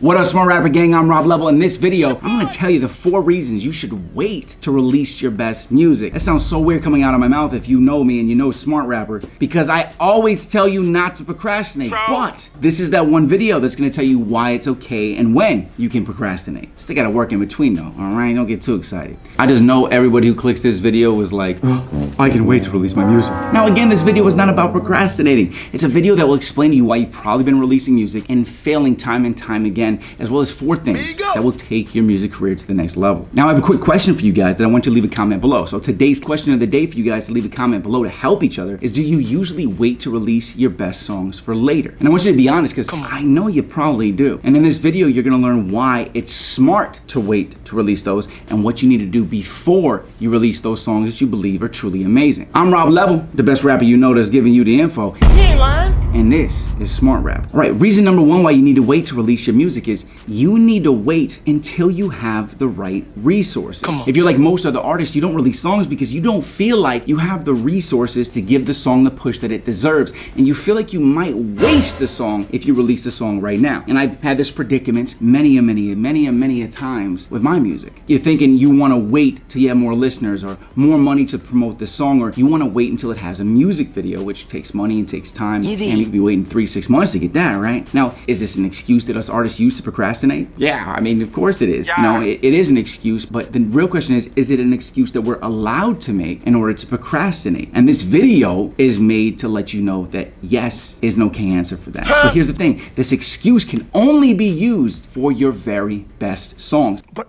What up, Smart Rapper Gang? I'm Rob Level. In this video, I'm gonna tell you the 4 reasons you should wait to release your best music. That sounds so weird coming out of my mouth if you know me and you know Smart Rapper, because I always tell you not to procrastinate. But this is that one video that's gonna tell you why it's okay and when you can procrastinate. Still gotta work in between though, all right? Don't get too excited. I just know everybody who clicks this video is like, oh, I can wait to release my music. Now again, this video is not about procrastinating. It's a video that will explain to you why you've probably been releasing music and failing time and time again, as well as 4 things that will take your music career to the next level. Now I have a quick question for you guys that I want you to leave a comment below. So today's question of the day for you guys to leave a comment below to help each other is, do you usually wait to release your best songs for later? And I want you to be honest, because I know you probably do. And in this video, you're gonna learn why it's smart to wait to release those and what you need to do before you release those songs that you believe are truly amazing. I'm Rob Level, the best rapper you know that's giving you the info. He ain't lying. And this is Smart Rap. All right, reason number 1 why you need to wait to release your music is you need to wait until you have the right resources. If you're like most other artists, you don't release songs because you don't feel like you have the resources to give the song the push that it deserves. And you feel like you might waste the song if you release the song right now. And I've had this predicament many a times with my music. You're thinking you want to wait till you have more listeners or more money to promote the song, or you want to wait until it has a music video, which takes money and takes time. And you could be waiting 3-6 months to get that, right? Now, is this an excuse that us artists use to procrastinate? Yeah, I mean, of course it is. You know, it is an excuse, but the real question is it an excuse that we're allowed to make in order to procrastinate? And this video is made to let you know that yes is an okay answer for that. But here's the thing, this excuse can only be used for your very best songs. But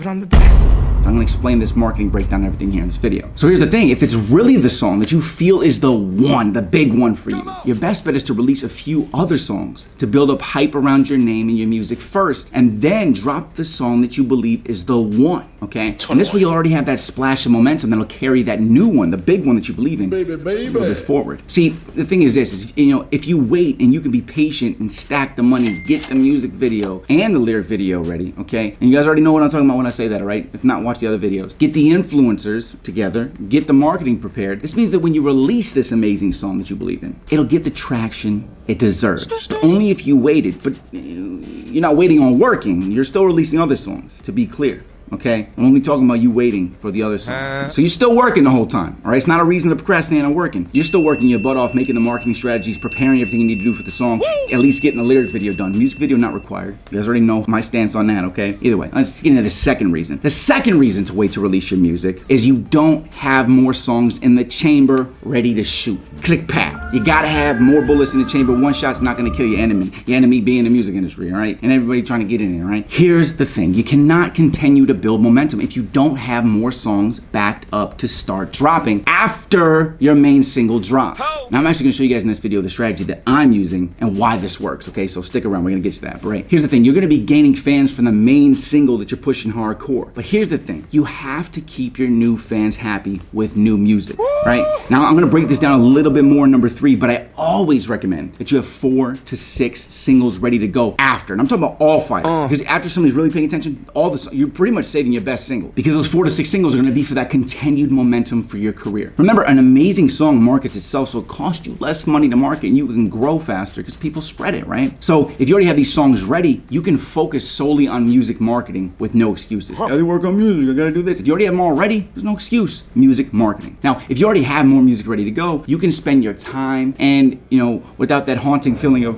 I'm the best. So I'm gonna explain this marketing breakdown and everything here in this video. So here's the thing, if it's really the song that you feel is the one, the big one for you, your best bet is to release a few other songs to build up hype around your name and your music first, and then drop the song that you believe is the one, okay? And this way you'll already have that splash of momentum that'll carry that new one, the big one that you believe in, a little bit forward. See, the thing is this, is, you know, if you wait and you can be patient and stack the money, get the music video and the lyric video ready, okay? And you guys already know what I'm talking about when I say that, all right? If not, watch the other videos. Get the influencers together, get the marketing prepared. This means that when you release this amazing song that you believe in, it'll get the traction it deserves. Only if you waited, but you're not waiting on working, you're still releasing other songs, to be clear. Okay, I'm only talking about you waiting for the other song. So you're still working the whole time, all right? It's not a reason to procrastinate on working. You're still working your butt off, making the marketing strategies, preparing everything you need to do for the song, at least getting the lyric video done. Music video not required. You guys already know my stance on that, okay? Either way, let's get into the second reason. The second reason to wait to release your music is you don't have more songs in the chamber ready to shoot. Click pat. You gotta have more bullets in the chamber. One shot's not gonna kill your enemy. Your enemy being the music industry, all right? And everybody trying to get in there, right? Here's the thing. You cannot continue to build momentum if you don't have more songs backed up to start dropping after your main single drops. Now I'm actually gonna show you guys in this video the strategy that I'm using and why this works, okay? So stick around, we're gonna get to that. But right, here's the thing, you're gonna be gaining fans from the main single that you're pushing hardcore. But here's the thing, you have to keep your new fans happy with new music, right? Now I'm gonna break this down a little bit more in number 3, but I always recommend that you have 4 to 6 singles ready to go after. And I'm talking about all 5, because after somebody's really paying attention, you're pretty much saving your best single, because those 4 to 6 singles are going to be for that continued momentum for your career. Remember, an amazing song markets itself, so it costs you less money to market and you can grow faster because people spread it, right? So if you already have these songs ready, you can focus solely on music marketing with no excuses. I gotta work on music, I gotta do this. If you already have them all ready, there's no excuse. Music marketing. Now, if you already have more music ready to go, you can spend your time and, you know, without that haunting feeling of,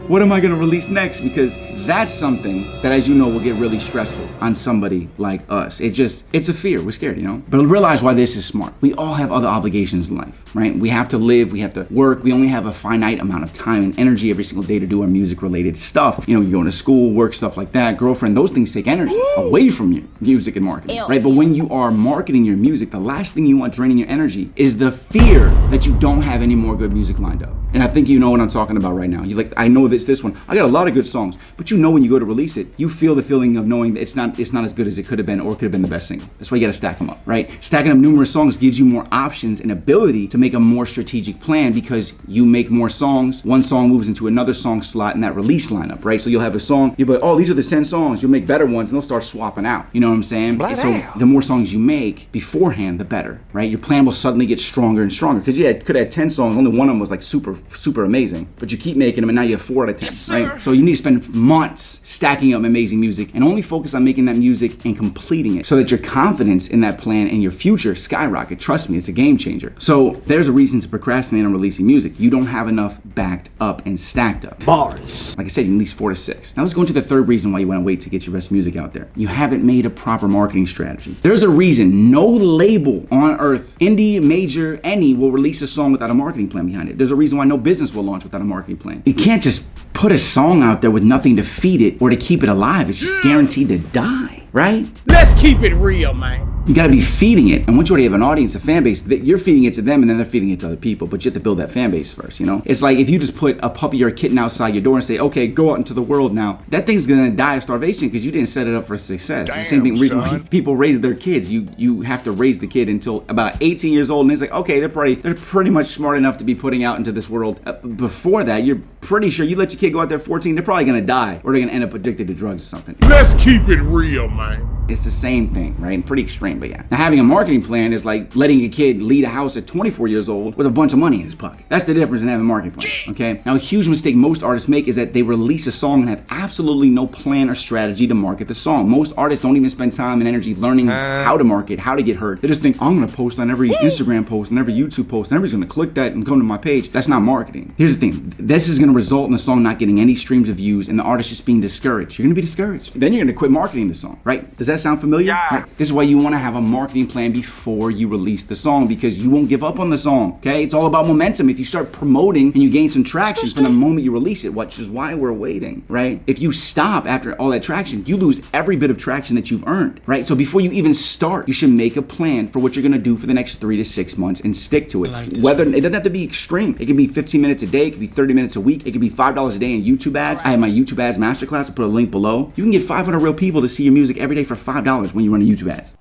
what am I gonna release next? Because that's something that, as you know, will get really stressful on somebody like us. It's a fear, we're scared, you know? But realize why this is smart. We all have other obligations in life, right? We have to live, we have to work, we only have a finite amount of time and energy every single day to do our music related stuff. You know, you're going to school, work, stuff like that, girlfriend, those things take energy away from you, music and marketing, right? But when you are marketing your music, the last thing you want draining your energy is the fear that you don't have any more good music lined up. And I think you know what I'm talking about right now. You like, I know this one. I got a lot of good songs, but you know when you go to release it, you feel the feeling of knowing that it's not as good as it could have been, or it could have been the best single. That's why you got to stack them up, right? Stacking up numerous songs gives you more options and ability to make a more strategic plan, because you make more songs, one song moves into another song slot in that release lineup, right? So you'll have a song, you'll be like, oh, these are the 10 songs. You'll make better ones, and they'll start swapping out. You know what I'm saying? And so the more songs you make beforehand, the better, right? Your plan will suddenly get stronger and stronger, because you could have 10 songs, only one of them was like super super amazing, but you keep making them and now you have 4 out of 10, right? So you need to spend months stacking up amazing music and only focus on making that music and completing it so that your confidence in that plan and your future skyrocket. Trust me, it's a game changer. So there's a reason to procrastinate on releasing music. You don't have enough backed up and stacked up. Bars. Like I said, you need at least 4 to 6. Now let's go into the third reason why you want to wait to get your best music out there. You haven't made a proper marketing strategy. There's a reason no label on earth, indie, major, any, will release a song without a marketing plan behind it. There's a reason why no business will launch without a marketing plan. You can't just put a song out there with nothing to feed it or to keep it alive. It's just guaranteed to die, right? Let's keep it real, man. You gotta be feeding it. And once you already have an audience, a fan base, you're feeding it to them and then they're feeding it to other people. But you have to build that fan base first, you know? It's like if you just put a puppy or a kitten outside your door and say, okay, go out into the world now, that thing's gonna die of starvation because you didn't set it up for success. It's the same thing, reason why people raise their kids. You have to raise the kid until about 18 years old and it's like, okay, they're pretty much smart enough to be putting out into this world. Before that, you're pretty sure you let your kid go out there 14, they're probably gonna die or they're gonna end up addicted to drugs or something. Let's keep it real, man. It's the same thing, right? Pretty extreme, but yeah. Now having a marketing plan is like letting a kid lead a house at 24 years old with a bunch of money in his pocket. That's the difference in having a marketing plan, okay? Now a huge mistake most artists make is that they release a song and have absolutely no plan or strategy to market the song. Most artists don't even spend time and energy learning how to market, how to get heard. They just think, I'm gonna post on every Instagram post and every YouTube post and everybody's gonna click that and come to my page. That's not marketing. Here's the thing, this is gonna result in the song not getting any streams of views and the artist just being discouraged. You're gonna be discouraged. Then you're gonna quit marketing the song, right? Does that sound familiar? Yeah. Right. This is why you wanna have a marketing plan before you release the song because you won't give up on the song, okay? It's all about momentum. If you start promoting and you gain some traction from the moment you release it, which is why we're waiting, right? If you stop after all that traction, you lose every bit of traction that you've earned, right? So before you even start, you should make a plan for what you're gonna do for the next 3 to 6 months and stick to it. Whether it doesn't have to be extreme. It can be 15 minutes a day, it could be 30 minutes a week, it could be $5 a day in YouTube ads. I have my YouTube ads masterclass, I'll put a link below. You can get 500 real people to see your music every day for $5 when you run a YouTube ads.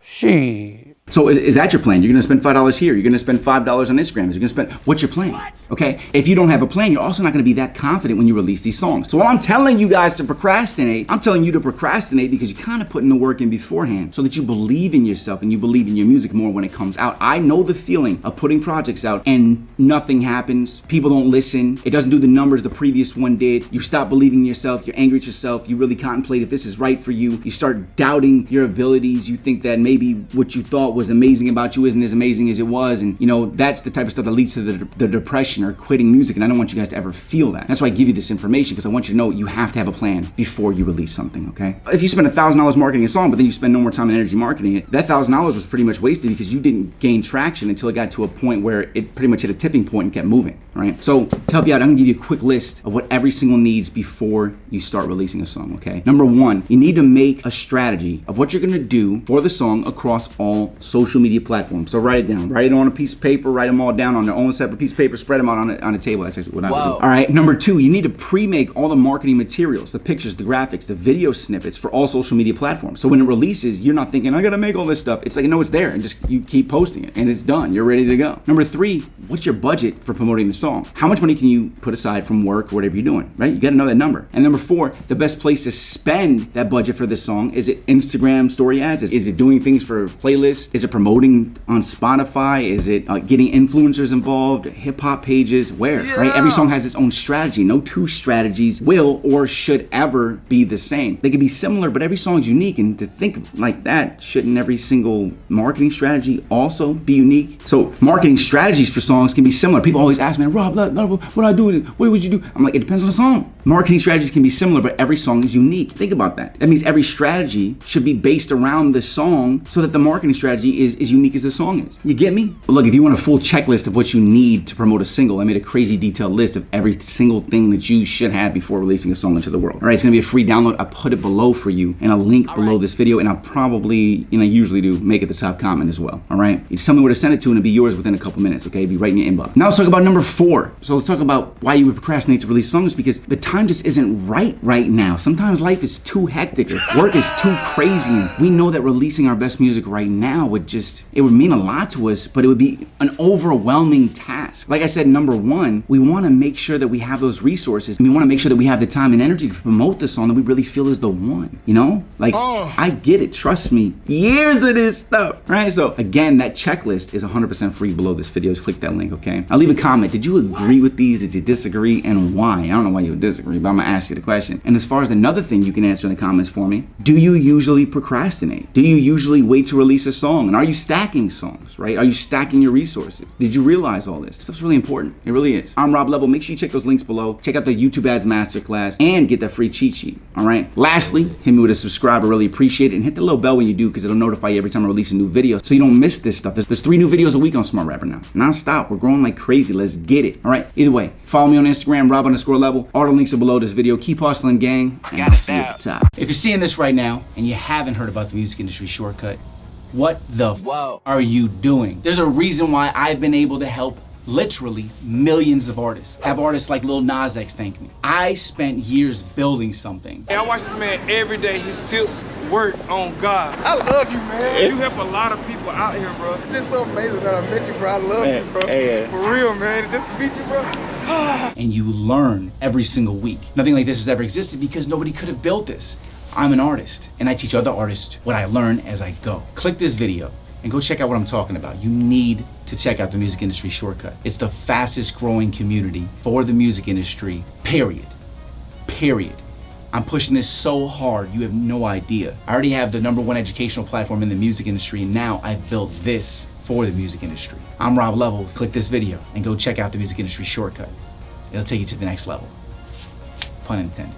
So is that your plan? You're gonna spend $5 here, you're gonna spend $5 on Instagram, you're gonna spend, what's your plan? Okay, if you don't have a plan, you're also not gonna be that confident when you release these songs. So while I'm telling you guys to procrastinate, I'm telling you to procrastinate because you kind of put in the work in beforehand so that you believe in yourself and you believe in your music more when it comes out. I know the feeling of putting projects out and nothing happens, people don't listen, it doesn't do the numbers the previous one did, you stop believing in yourself, you're angry at yourself, you really contemplate if this is right for you, you start doubting your abilities, you think that maybe what you thought was amazing about you isn't as amazing as it was, and you know that's the type of stuff that leads to the depression or quitting music, and I don't want you guys to ever feel that. That's why I give you this information, because I want you to know you have to have a plan before you release something, okay? If you spend $1,000 marketing a song but then you spend no more time and energy marketing it, that $1,000 was pretty much wasted because you didn't gain traction until it got to a point where it pretty much hit a tipping point and kept moving, right? So to help you out, I'm gonna give you a quick list of what every single needs before you start releasing a song, okay? Number one, you need to make a strategy of what you're gonna do for the song across all social media platforms. So write it down. Write it on a piece of paper, write them all down on their own separate piece of paper, spread them out on a table. That's actually what I would do. All right, number two, you need to pre-make all the marketing materials, the pictures, the graphics, the video snippets for all social media platforms. So when it releases, you're not thinking, I gotta make all this stuff. It's like, no, it's there, and just you keep posting it, and it's done. You're ready to go. Number three, what's your budget for promoting the song? How much money can you put aside from work or whatever you're doing, right? You gotta know that number. And number four, the best place to spend that budget for this song, is it Instagram story ads? Is it doing things for playlists? Is it promoting on Spotify? Is it getting influencers involved? Hip hop pages? Where? Yeah. Right? Every song has its own strategy. No two strategies will or should ever be the same. They can be similar, but every song is unique. And to think like that, shouldn't every single marketing strategy also be unique? So marketing strategies for songs can be similar. People always ask me, Rob, what do I do? What would you do? I'm like, it depends on the song. Marketing strategies can be similar, but every song is unique. Think about that. That means every strategy should be based around the song so that the marketing strategy is as unique as the song is. You get me? But look, if you want a full checklist of what you need to promote a single, I made a crazy detailed list of every single thing that you should have before releasing a song into the world. All right, it's gonna be a free download. I put it below for you and a link below this video, and I'll probably, I usually do, make it the top comment as well. All right, you just tell me where to send it to and it'll be yours within a couple minutes, okay? It'll be right in your inbox. Now let's talk about number four. So let's talk about why you would procrastinate to release songs, because the time time just isn't right now. Sometimes life is too hectic, or work is too crazy, and we know that releasing our best music right now would mean a lot to us, but it would be an overwhelming task. Like I said, number one, we want to make sure that we have those resources, and we want to make sure that we have the time and energy to promote the song that we really feel is the one, you know? Like, I get it, trust me, years of this stuff, right? So again, that checklist is 100% free below this video. Just click that link, okay? I'll leave a comment. Did you agree with these? Did you disagree? And why? I don't know why you would disagree, but I'm gonna ask you the question. And as far as another thing you can answer in the comments for me, do you usually procrastinate? Do you usually wait to release a song? And are you stacking songs, right? Are you stacking your resources? Did you realize all this? Stuff's really important. It really is. I'm Rob Level. Make sure you check those links below. Check out the YouTube Ads Masterclass and get that free cheat sheet, all right? Lastly, hit me with a subscribe. I really appreciate it. And hit the little bell when you do, because it'll notify you every time I release a new video so you don't miss this stuff. There's 3 new videos a week on Smart Rapper now. Non-stop. We're growing like crazy. Let's get it. All right? Either way, follow me on Instagram, Rob_Level. All the links are below this video. Keep hustling, gang. And I'll see you at the top. If you're seeing this right now and you haven't heard about the music industry shortcut, what the are you doing? There's a reason why I've been able to help literally millions of artists. Have artists like Lil Nas X thank me. I spent years building something. Hey, I watch this man every day. His tips work on God. I love you, man. You help a lot of people out here, bro. It's just so amazing that I met you, bro. I love you, bro. For real, man. It's just to meet you, bro. And you learn every single week. Nothing like this has ever existed because nobody could have built this. I'm an artist, and I teach other artists what I learn as I go. Click this video and go check out what I'm talking about. You need to check out the music industry shortcut. It's the fastest growing community for the music industry, period. I'm pushing this so hard, you have no idea. I already have the #1 educational platform in the music industry, and now I've built this for the music industry. I'm Rob Level. Click this video and go check out the music industry shortcut. It'll take you to the next level. Pun intended.